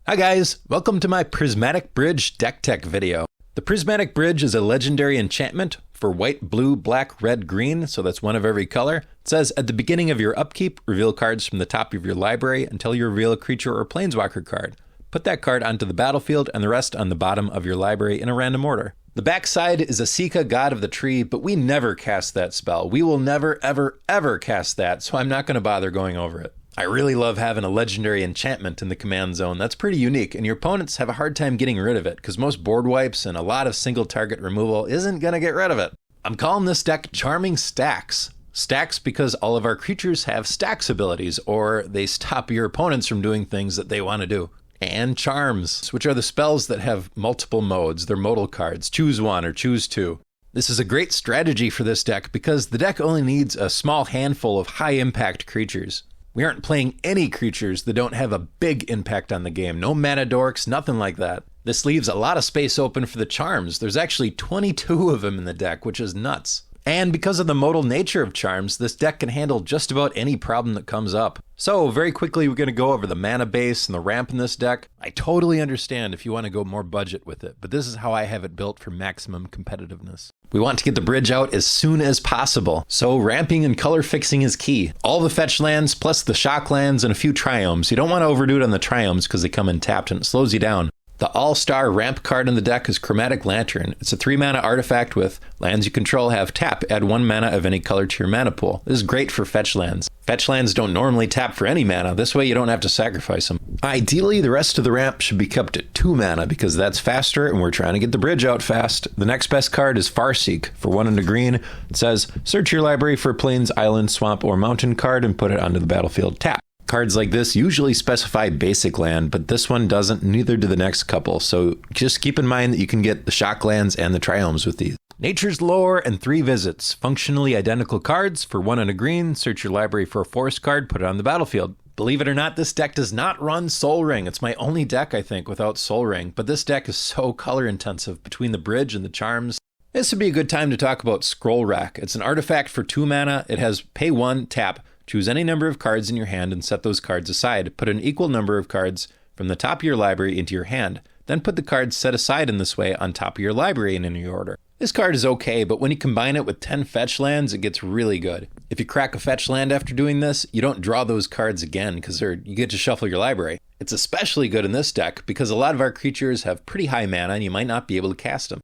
Hi guys, welcome to my Prismatic Bridge deck tech video. The Prismatic Bridge is a legendary enchantment for white, blue, black, red, green, so that's one of every color. It says, at the beginning of your upkeep, reveal cards from the top of your library until you reveal a creature or planeswalker card. Put that card onto the battlefield and the rest on the bottom of your library in a random order. The backside is a Sika, God of the Tree, but we never cast that spell. We will never, ever, ever cast that, so I'm not going to bother going over it. I really love having a legendary enchantment in the command zone. That's pretty unique, and your opponents have a hard time getting rid of it, because most board wipes and a lot of single target removal isn't going to get rid of it. I'm calling this deck Charming Stacks. Stacks because all of our creatures have stacks abilities, or they stop your opponents from doing things that they want to do. And charms, which are the spells that have multiple modes. They're modal cards. Choose one or choose two. This is a great strategy for this deck because the deck only needs a small handful of high impact creatures. We aren't playing any creatures that don't have a big impact on the game. No mana dorks, nothing like that. This leaves a lot of space open for the charms. There's actually 22 of them in the deck, which is nuts. And because of the modal nature of charms, this deck can handle just about any problem that comes up. So very quickly, we're going to go over the mana base and the ramp in this deck. I totally understand if you want to go more budget with it, but this is how I have it built for maximum competitiveness. We want to get the bridge out as soon as possible, so ramping and color fixing is key. All the fetch lands, plus the shock lands and a few triomes. You don't want to overdo it on the triomes because they come in tapped and it slows you down. The all-star ramp card in the deck is Chromatic Lantern. It's a 3-mana artifact with lands you control have tap, add 1 mana of any color to your mana pool. This is great for fetch lands. Fetch lands don't normally tap for any mana. This way you don't have to sacrifice them. Ideally, the rest of the ramp should be kept at 2 mana because that's faster and we're trying to get the bridge out fast. The next best card is Farseek. For 1 and a green, it says, search your library for a plains, island, swamp, or mountain card and put it onto the battlefield tap. Cards like this usually specify basic land, but this one doesn't, neither do the next couple, so just keep in mind that you can get the shock lands and the triomes with these. Nature's Lore and 3 visits. Functionally identical cards. For 1 and a green, search your library for a forest card, put it on the battlefield. Believe it or not, this deck does not run Soul Ring. It's my only deck, I think, without Soul Ring, but this deck is so color intensive between the bridge and the charms. This would be a good time to talk about Scroll Rack. It's an artifact for 2 mana. It has pay 1, tap. Choose any number of cards in your hand and set those cards aside. Put an equal number of cards from the top of your library into your hand. Then put the cards set aside in this way on top of your library in any order. This card is okay, but when you combine it with 10 fetch lands, it gets really good. If you crack a fetch land after doing this, you don't draw those cards again because you get to shuffle your library. It's especially good in this deck because a lot of our creatures have pretty high mana and you might not be able to cast them.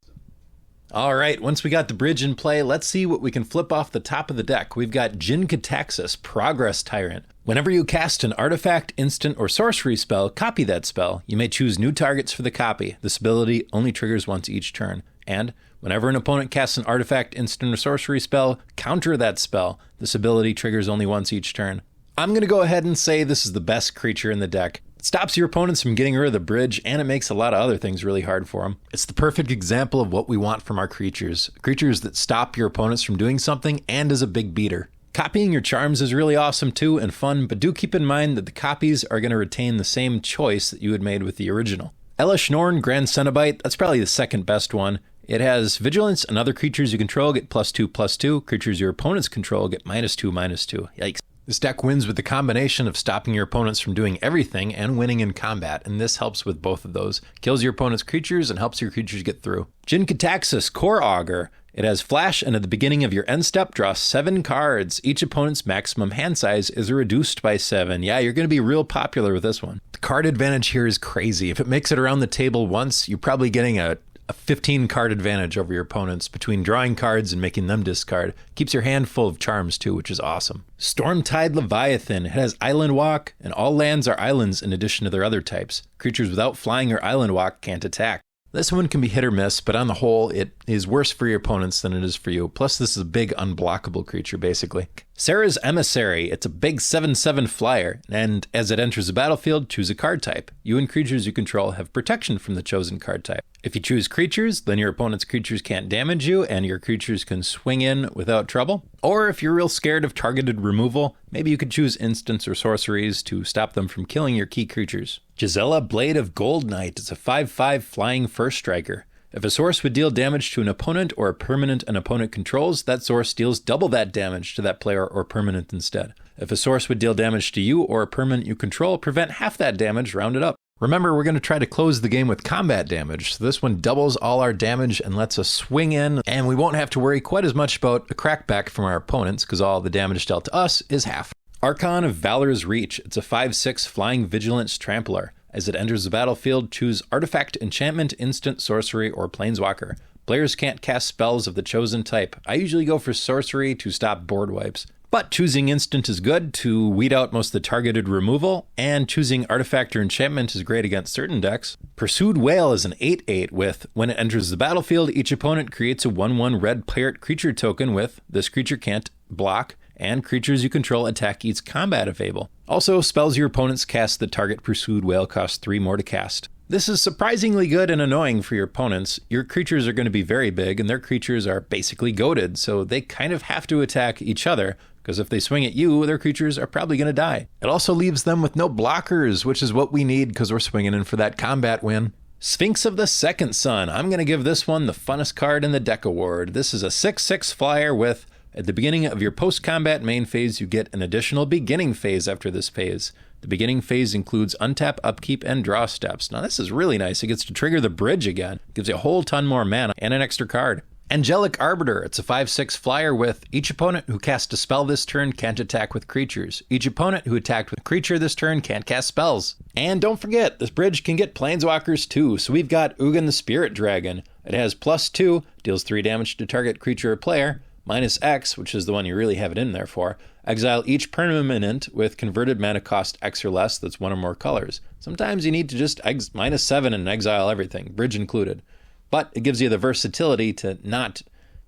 Alright, once we got the bridge in play, let's see what we can flip off the top of the deck. We've got Jin-Gitaxias, Progress Tyrant. Whenever you cast an artifact, instant, or sorcery spell, copy that spell. You may choose new targets for the copy. This ability only triggers once each turn. And whenever an opponent casts an artifact, instant, or sorcery spell, counter that spell. This ability triggers only once each turn. I'm going to go ahead and say this is the best creature in the deck. It stops your opponents from getting rid of the bridge, and it makes a lot of other things really hard for them. It's the perfect example of what we want from our creatures. Creatures that stop your opponents from doing something and is a big beater. Copying your charms is really awesome too and fun, but do keep in mind that the copies are going to retain the same choice that you had made with the original. Elish Norn, Grand Cenobite, that's probably the second best one. It has Vigilance, and other creatures you control get +2/+2. Creatures your opponents control get -2/-2. Yikes. This deck wins with the combination of stopping your opponents from doing everything and winning in combat, and this helps with both of those. Kills your opponent's creatures and helps your creatures get through. Jin-Gitaxias, Core Augur. It has Flash, and at the beginning of your end step, draw 7 cards. Each opponent's maximum hand size is reduced by 7. Yeah, you're going to be real popular with this one. The card advantage here is crazy. If it makes it around the table once, you're probably getting a 15 card advantage over your opponents between drawing cards and making them discard. Keeps your hand full of charms too, which is awesome. Stormtide Leviathan. It has Island Walk, and all lands are islands in addition to their other types. Creatures without flying or Island Walk can't attack. This one can be hit or miss, but on the whole, it is worse for your opponents than it is for you. Plus, this is a big unblockable creature, basically. Serra's Emissary. It's a big 7/7 flyer, and as it enters the battlefield, choose a card type. You and creatures you control have protection from the chosen card type. If you choose creatures, then your opponent's creatures can't damage you, and your creatures can swing in without trouble. Or if you're real scared of targeted removal, maybe you could choose instants or sorceries to stop them from killing your key creatures. Gisela, Blade of Gold Knight. It's a 5/5 flying first striker. If a source would deal damage to an opponent or a permanent an opponent controls, that source deals double that damage to that player or permanent instead. If a source would deal damage to you or a permanent you control, prevent half that damage rounded up. Remember, we're going to try to close the game with combat damage, so this one doubles all our damage and lets us swing in, and we won't have to worry quite as much about a crackback from our opponents, because all the damage dealt to us is half. Archon of Valor's Reach. It's a 5/6 Flying Vigilance Trampler. As it enters the battlefield, choose Artifact, Enchantment, Instant, Sorcery, or Planeswalker. Players can't cast spells of the chosen type. I usually go for Sorcery to stop board wipes. But choosing Instant is good to weed out most of the targeted removal, and choosing Artifact or Enchantment is great against certain decks. Pursued Whale is an 8/8 with, when it enters the battlefield, each opponent creates a 1/1 red pirate creature token with, this creature can't block, and creatures you control attack each combat if able. Also, spells your opponents cast that target Pursued Whale cost 3 more to cast. This is surprisingly good and annoying for your opponents. Your creatures are going to be very big, and their creatures are basically goated, so they kind of have to attack each other, because if they swing at you, their creatures are probably going to die. It also leaves them with no blockers, which is what we need because we're swinging in for that combat win. Sphinx of the Second Sun. I'm going to give this one the funnest card in the deck award. This is a 6/6 flyer with, at the beginning of your post-combat main phase, you get an additional beginning phase after this phase. The beginning phase includes untap, upkeep, and draw steps. Now this is really nice. It gets to trigger the bridge again. Gives you a whole ton more mana and an extra card. Angelic Arbiter. It's a 5/6 flyer with, each opponent who casts a spell this turn can't attack with creatures. Each opponent who attacked with a creature this turn can't cast spells. And don't forget, this bridge can get planeswalkers too. So we've got Ugin the Spirit Dragon. It has +2, deals 3 damage to target creature or player, -X, which is the one you really have it in there for. Exile each permanent with converted mana cost X or less that's 1 or more colors. Sometimes you need to just -7 and exile everything, bridge included. But it gives you the versatility to not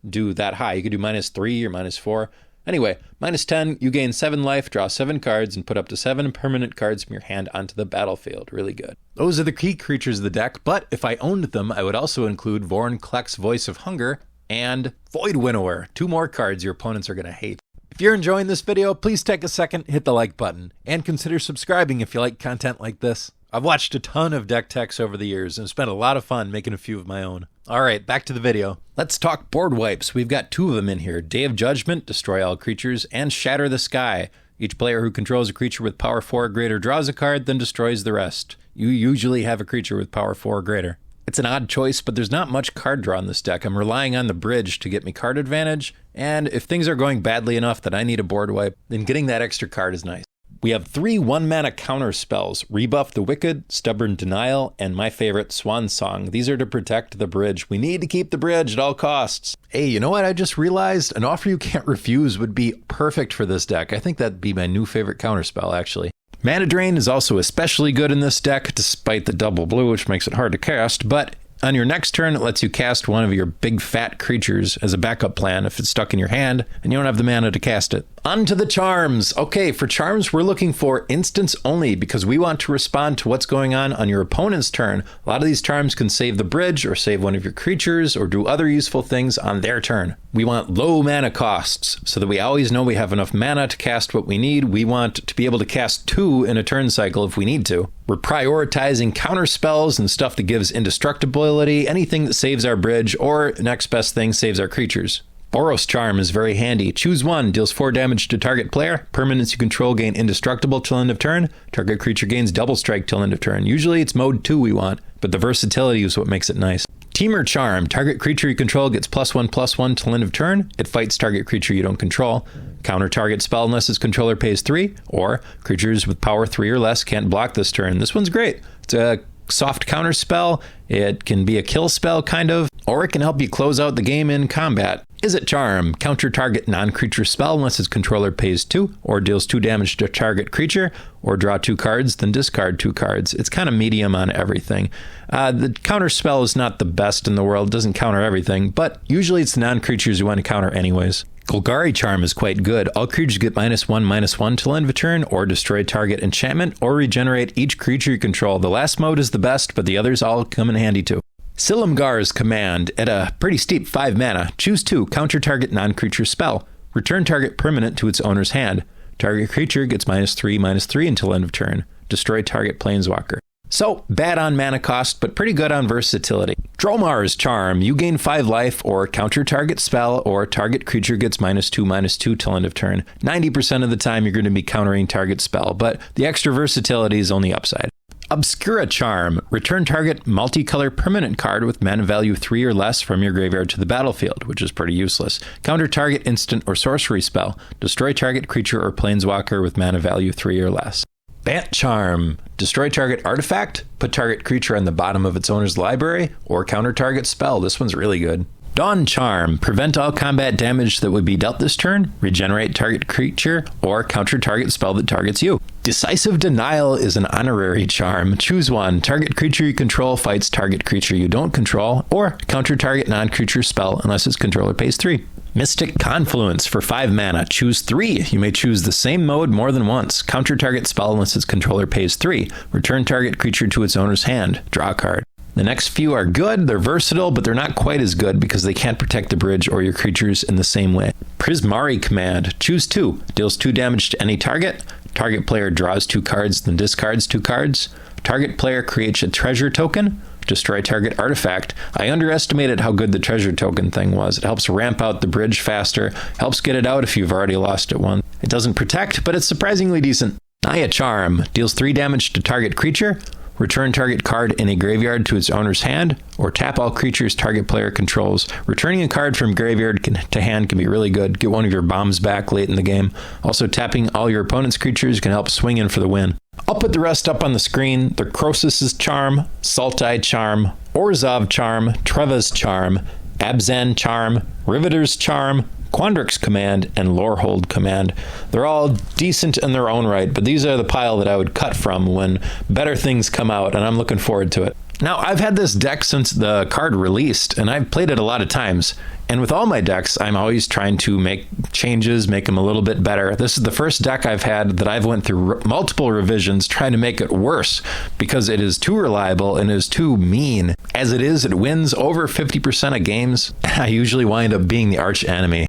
do that high. You could do -3 or -4. Anyway, -10, you gain 7 life, draw 7 cards, and put up to 7 permanent cards from your hand onto the battlefield. Really good. Those are the key creatures of the deck, but if I owned them, I would also include Vorinclex Voice of Hunger and Void Winnower. 2 more cards your opponents are going to hate. If you're enjoying this video, please take a second, hit the like button, and consider subscribing if you like content like this. I've watched a ton of deck techs over the years and spent a lot of fun making a few of my own. Alright, back to the video. Let's talk board wipes. We've got 2 of them in here. Day of Judgment, destroy all creatures, and Shatter the Sky. Each player who controls a creature with power 4 or greater draws a card, then destroys the rest. You usually have a creature with power 4 or greater. It's an odd choice, but there's not much card draw in this deck. I'm relying on the bridge to get me card advantage, and if things are going badly enough that I need a board wipe, then getting that extra card is nice. We have 3 1-mana Counterspells, Rebuff the Wicked, Stubborn Denial, and my favorite, Swan Song. These are to protect the bridge. We need to keep the bridge at all costs. Hey, you know what I just realized? An Offer You Can't Refuse would be perfect for this deck. I think that'd be my new favorite Counterspell, actually. Mana Drain is also especially good in this deck, despite the double blue, which makes it hard to cast, but on your next turn, it lets you cast one of your big fat creatures as a backup plan if it's stuck in your hand and you don't have the mana to cast it. On to the charms. Okay, for charms, we're looking for instants only because we want to respond to what's going on your opponent's turn. A lot of these charms can save the bridge or save one of your creatures or do other useful things on their turn. We want low mana costs so that we always know we have enough mana to cast what we need. We want to be able to cast 2 in a turn cycle if we need to. We're prioritizing counter spells and stuff that gives indestructibility, anything that saves our bridge, or next best thing saves our creatures. Boros Charm is very handy. Choose 1, deals 4 damage to target player. Permanents you control gain indestructible till end of turn. Target creature gains double strike till end of turn. Usually it's mode 2 we want, but the versatility is what makes it nice. Teamer Charm. Target creature you control gets +1/+1 till end of turn. It fights target creature you don't control. Counter target spell unless its controller pays 3, or creatures with power 3 or less can't block this turn. This one's great. It's a soft counter spell. It can be a kill spell, kind of, or it can help you close out the game in combat. Izzet Charm. Counter target non-creature spell unless its controller pays 2, or deals 2 damage to target creature, or draw 2 cards, then discard 2 cards. It's kind of medium on everything. The counter spell is not the best in the world, doesn't counter everything, but usually it's the non-creatures you want to counter anyways. Golgari Charm is quite good. All creatures get -1/-1 till end of a turn, or destroy target enchantment, or regenerate each creature you control. The last mode is the best, but the others all come in handy too. Silumgar's Command. At a pretty steep 5 mana, choose 2, counter target non-creature spell. Return target permanent to its owner's hand. Target creature gets -3/-3 until end of turn. Destroy target planeswalker. So, bad on mana cost, but pretty good on versatility. Dromar's Charm. You gain 5 life, or counter target spell, or target creature gets -2/-2 till end of turn. 90% of the time you're going to be countering target spell, but the extra versatility is only upside. Obscura Charm. Return target multicolor permanent card with mana value 3 or less from your graveyard to the battlefield, which is pretty useless. Counter target instant or sorcery spell. Destroy target creature or planeswalker with mana value 3 or less. Bant Charm. Destroy target artifact, put target creature on the bottom of its owner's library, or counter target spell. This one's really good. Dawn Charm. Prevent all combat damage that would be dealt this turn, regenerate target creature, or counter target spell that targets you. Decisive Denial is an honorary charm. Choose one. Target creature you control fights target creature you don't control, or counter target non-creature spell unless its controller pays 3. Mystic Confluence. For 5 mana, choose 3. You may choose the same mode more than once. Counter target spell unless its controller pays 3. Return target creature to its owner's hand. Draw a card. The next few are good, they're versatile, but they're not quite as good because they can't protect the bridge or your creatures in the same way. Prismatic Command. Choose 2. Deals 2 damage to any target. Target player draws 2 cards, then discards 2 cards. Target player creates a treasure token. Destroy target artifact. I underestimated how good the treasure token thing was. It helps ramp out the bridge faster, helps get it out if you've already lost it once. It doesn't protect, but it's surprisingly decent. Naya Charm. Deals 3 damage to target creature. Return target card in a graveyard to its owner's hand, or tap all creatures target player controls. Returning a card from graveyard to hand can be really good. Get one of your bombs back late in the game. Also, tapping all your opponent's creatures can help swing in for the win. I'll put the rest up on the screen. They're Croesus' Charm, Sultai Charm, Orzhov Charm, Treva's Charm, Abzan Charm, Riveter's Charm, Quandrix Command, and Lorehold Command. They're all decent in their own right, but these are the pile that I would cut from when better things come out, and I'm looking forward to it. Now, I've had this deck since the card released, and I've played it a lot of times. And with all my decks, I'm always trying to make changes, make them a little bit better. This is the first deck I've had that I've went through multiple revisions trying to make it worse because it is too reliable and is too mean. As it is, it wins over 50% of games. I usually wind up being the arch enemy.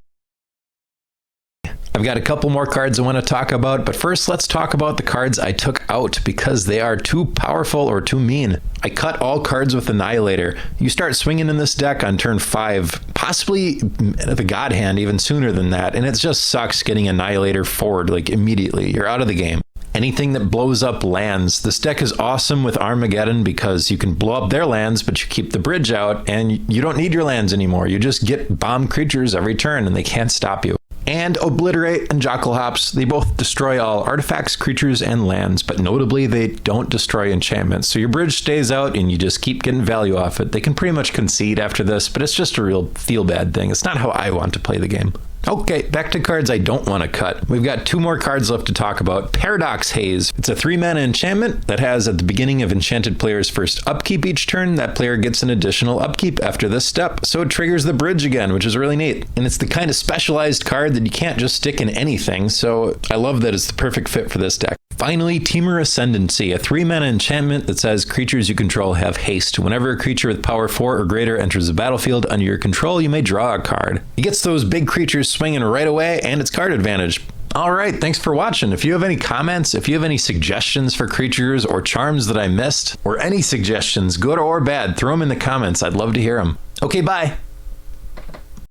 I've got a couple more cards I want to talk about, but first let's talk about the cards I took out because they are too powerful or too mean. I cut all cards with Annihilator. You start swinging in this deck on turn 5, possibly the God Hand even sooner than that, and it just sucks getting Annihilator forward like immediately. You're out of the game. Anything that blows up lands. This deck is awesome with Armageddon because you can blow up their lands, but you keep the bridge out, and you don't need your lands anymore. You just get bomb creatures every turn, and they can't stop you. And Obliterate and Jockelhops, they both destroy all artifacts, creatures, and lands, but notably they don't destroy enchantments. So your bridge stays out and you just keep getting value off it. They can pretty much concede after this, but it's just a real feel-bad thing. It's not how I want to play the game. Okay, back to cards I don't want to cut. We've got 2 more cards left to talk about. Paradox Haze. It's a 3-mana enchantment that has at the beginning of enchanted player's first upkeep each turn, that player gets an additional upkeep after this step, so it triggers the bridge again, which is really neat. And it's the kind of specialized card that you can't just stick in anything, so I love that it's the perfect fit for this deck. Finally, Temur Ascendancy, a 3-mana enchantment that says creatures you control have haste. Whenever a creature with power 4 or greater enters the battlefield under your control, you may draw a card. It gets those big creatures swinging right away, and it's card advantage. All right, thanks for watching. If you have any comments, if you have any suggestions for creatures or charms that I missed, or any suggestions, good or bad, throw them in the comments. I'd love to hear them. Okay, bye.